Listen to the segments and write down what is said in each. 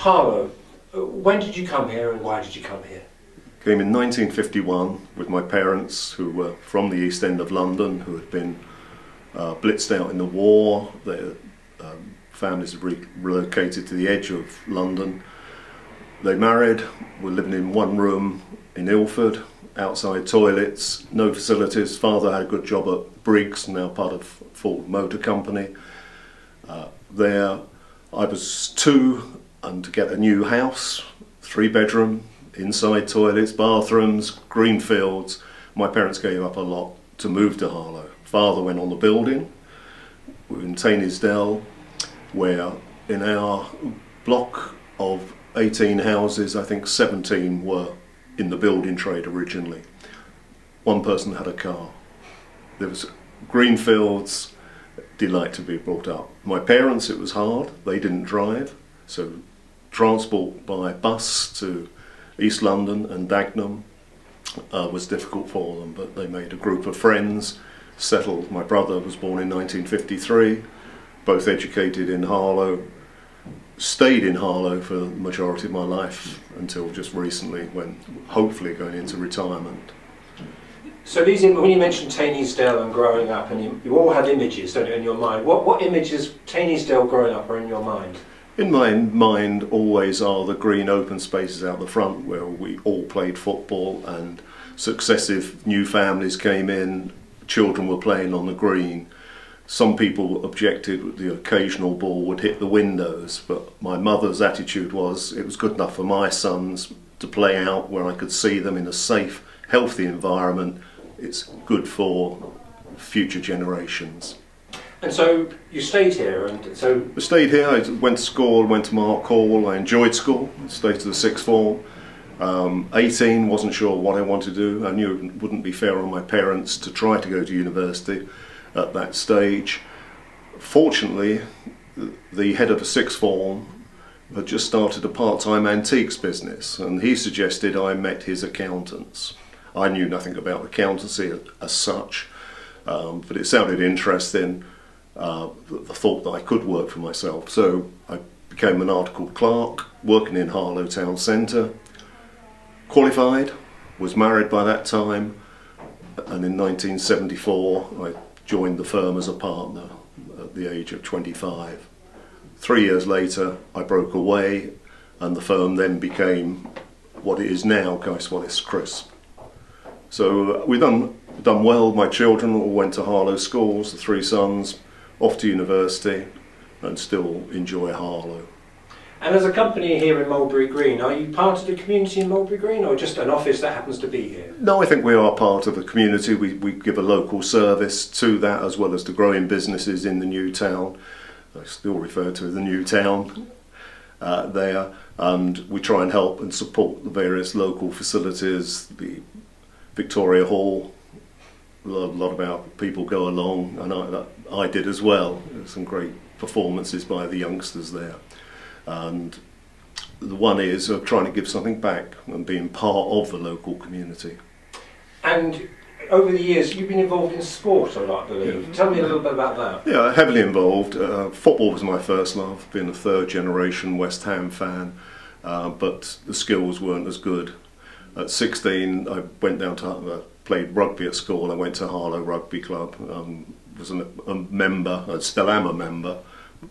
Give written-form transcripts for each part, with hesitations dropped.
Harlow, when did you come here and why did you come here? Came in 1951 with my parents, who were from the East End of London, who had been blitzed out in the war. Their families had relocated to the edge of London. They married, were living in one room in Ilford, outside toilets, no facilities. Father had a good job at Briggs, now part of Ford Motor Company. There I was 2, and to get a new house, 3-bedroom, inside toilets, bathrooms, green fields. My parents gave up a lot to move to Harlow. Father went on the building. We were in Tainesdale, where in our block of 18 houses, I think 17 were in the building trade originally. One person had a car. There was green fields, delight to be brought up. My parents, it was hard. They didn't drive, so transport by bus to East London and Dagenham was difficult for them, but they made a group of friends, settled. My brother was born in 1953, both educated in Harlow, stayed in Harlow for the majority of my life until just recently, when hopefully going into retirement. So these, when you mentioned Tainesdale and growing up, and you all have images, don't you, in your mind. What images Tainesdale growing up are in your mind? In my mind always are the green open spaces out the front where we all played football, and successive new families came in, children were playing on the green. Some people objected that the occasional ball would hit the windows, but my mother's attitude was it was good enough for my sons to play out where I could see them in a safe, healthy environment. It's good for future generations. And so you stayed here, and so... I stayed here, I went to school, went to Mark Hall, I enjoyed school, stayed to the 6th form. 18, wasn't sure what I wanted to do. I knew it wouldn't be fair on my parents to try to go to university at that stage. Fortunately, the head of the 6th form had just started a part-time antiques business, and he suggested I met his accountants. I knew nothing about accountancy as such, but it sounded interesting. The thought that I could work for myself, so I became an articled clerk working in Harlow town centre, qualified, was married by that time, and in 1974 I joined the firm as a partner at the age of 25. 3 years later I broke away, and the firm then became what it is now, Geiss Crisp. So we've done well. My children all went to Harlow schools, the 3 sons, off to university, and still enjoy Harlow. And as a company here in Mulberry Green, are you part of the community in Mulberry Green, or just an office that happens to be here? No, I think we are part of the community. We give a local service to that, as well as to growing businesses in the new town. I still refer to the new town there, and we try and help and support the various local facilities, the Victoria Hall. A lot of our people go along, and I did as well. There's some great performances by the youngsters there, and the one is of trying to give something back and being part of the local community. And over the years you've been involved in sport a lot, I believe. Yeah. Tell me a little bit about that. Yeah, heavily involved. Football was my first love, being a 3rd generation West Ham fan, but the skills weren't as good. At 16 I went down to played rugby at school. I went to Harlow Rugby Club, was a member, I still am a member,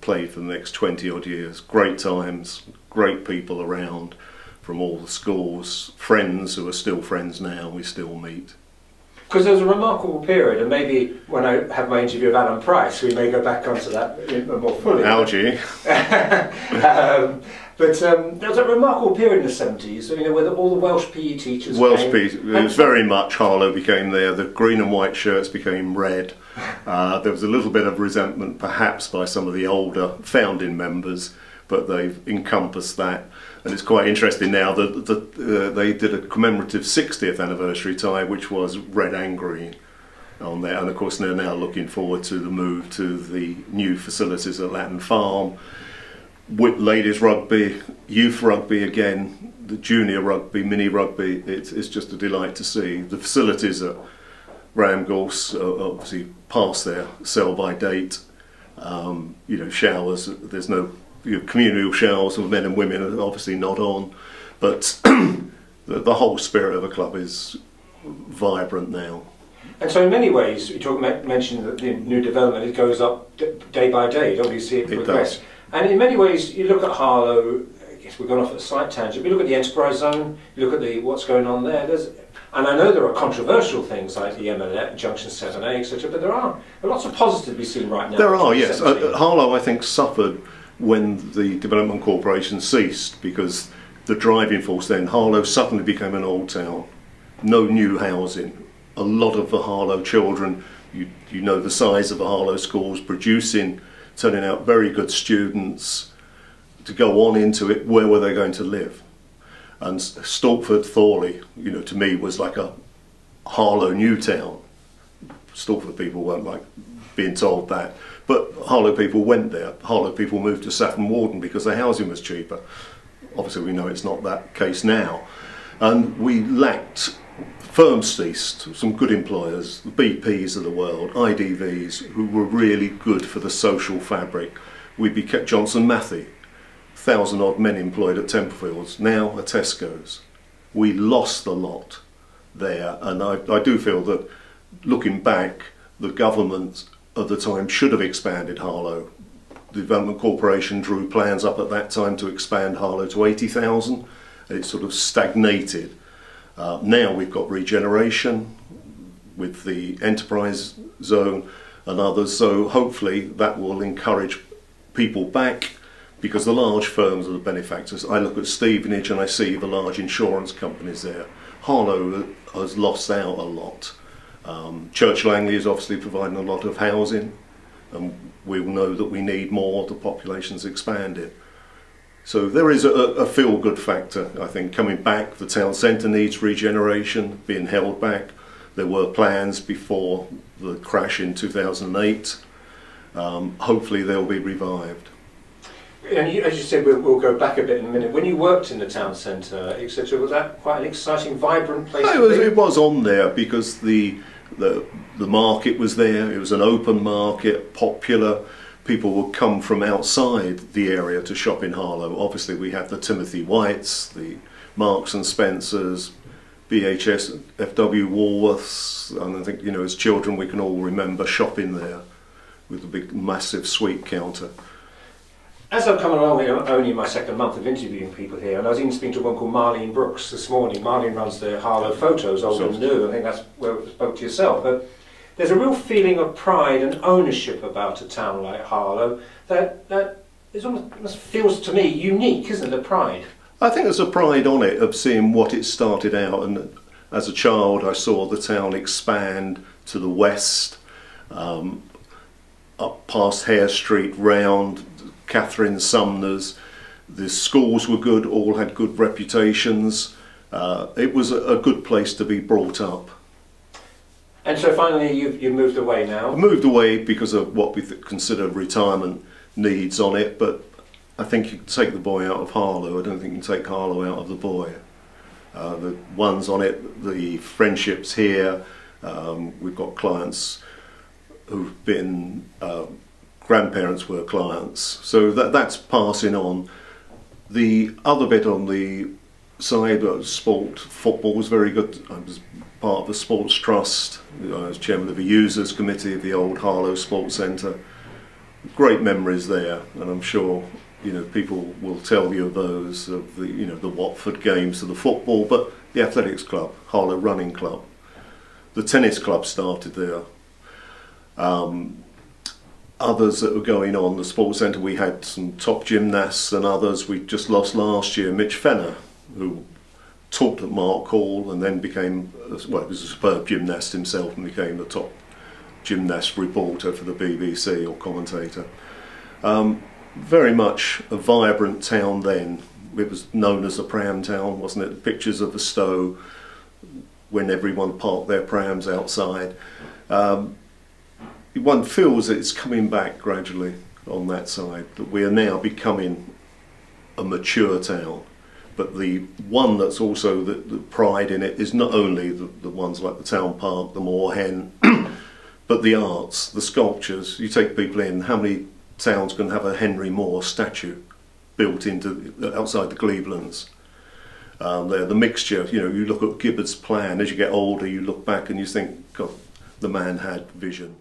played for the next 20 odd years. Great times, great people around from all the schools, friends who are still friends now, we still meet. Because there was a remarkable period, and maybe when I have my interview of Alan Price we may go back onto that more fully. Algae. But there was a remarkable period in the 70s, you know, where all the Welsh PE teachers it was very much Harlow became there. The green and white shirts became red. There was a little bit of resentment perhaps by some of the older founding members, but they've encompassed that. And it's quite interesting now that they did a commemorative 60th anniversary tie, which was red and green on there. And of course they're now looking forward to the move to the new facilities at Latin Farm. With ladies rugby, youth rugby again, the junior rugby, mini rugby, it's just a delight to see. The facilities at Ramgorse are obviously past their sell by date. You know, showers, there's no communal showers of men and women are obviously not on, but the whole spirit of a club is vibrant now. And so in many ways, you mentioned that the new development, it goes up day by day, don't you see it progress? Does. And in many ways, you look at Harlow, I guess we've gone off at a slight tangent, but you look at the enterprise zone, you look at what's going on there, and I know there are controversial things like the MLF, Junction 7A, etc., but there are lots of positives to be seen right now. There are, yes. Harlow, I think, suffered when the Development Corporation ceased, because the driving force then, Harlow suddenly became an old town. No new housing. A lot of the Harlow children, you know the size of the Harlow schools, turning out very good students to go on into it. Where were they going to live? And Stortford, Thorley, to me was like a Harlow new town. Stortford people weren't like being told that, but Harlow people went there. Harlow people moved to Saffron Walden because the housing was cheaper. Obviously we know it's not that case now. And we lacked, firms ceased, some good employers, the BPs of the world, IDVs, who were really good for the social fabric. We became Johnson Matthey, 1,000 odd men employed at Templefields, now at Tesco's. We lost a lot there, and I do feel that, looking back, the government at the time should have expanded Harlow. The Development Corporation drew plans up at that time to expand Harlow to 80,000. It sort of stagnated. Now we've got regeneration with the enterprise zone and others, so hopefully that will encourage people back, because the large firms are the benefactors. I look at Stevenage and I see the large insurance companies there. Harlow has lost out a lot. Church Langley is obviously providing a lot of housing, and we will know that we need more, the population's expanded. So there is a feel-good factor, I think, coming back. The town centre needs regeneration, being held back. There were plans before the crash in 2008. Hopefully they'll be revived. And as you said, we'll go back a bit in a minute. When you worked in the town centre, etc., was that quite an exciting, vibrant place? It was on there because the market was there. It was an open market, popular. People would come from outside the area to shop in Harlow. Obviously we had the Timothy Whites, the Marks and Spencers, BHS, FW Woolworths, and I think, as children we can all remember shopping there with a big massive sweet counter. As I've come along here, only my second month of interviewing people here, and I was even speaking to one called Marlene Brooks this morning. Marlene runs the Harlow Photos, old and new. I think that's where I spoke to yourself. But there's a real feeling of pride and ownership about a town like Harlow that is almost feels to me unique, isn't it, the pride? I think there's a pride on it of seeing what it started out, and as a child I saw the town expand to the west, up past Hare Street, round Catherine Sumner's. The schools were good, all had good reputations. It was a good place to be brought up. And so finally you've moved away now? I've moved away because of what we consider retirement needs on it, but I think you can take the boy out of Harlow. I don't think you can take Harlow out of the boy. The ones on it, the friendships here, we've got clients who've been, grandparents were clients, so that's passing on. The other bit on the side of football was very good. I was part of the Sports Trust. I was chairman of the Users Committee of the old Harlow Sports Centre. Great memories there, and I'm sure people will tell you of those, of the Watford games, to the football, but the athletics club, Harlow Running Club. The tennis club started there. Others that were going on, the sports centre, we had some top gymnasts and others. We just lost last year Mitch Fenner, who taught at Mark Hall and then became, well, he was a superb gymnast himself and became the top gymnast reporter for the BBC, or commentator. Very much a vibrant town then. It was known as a pram town, wasn't it? The pictures of the Stowe when everyone parked their prams outside. One feels that it's coming back gradually on that side, that we are now becoming a mature town. But the one that's also the pride in it is not only the ones like the Town Park, the Moorhen, but the arts, the sculptures. You take people in, how many towns can have a Henry Moore statue built into outside the Clevelands. The mixture, you know, you look at Gibbard's plan, as you get older you look back and you think, God, the man had vision.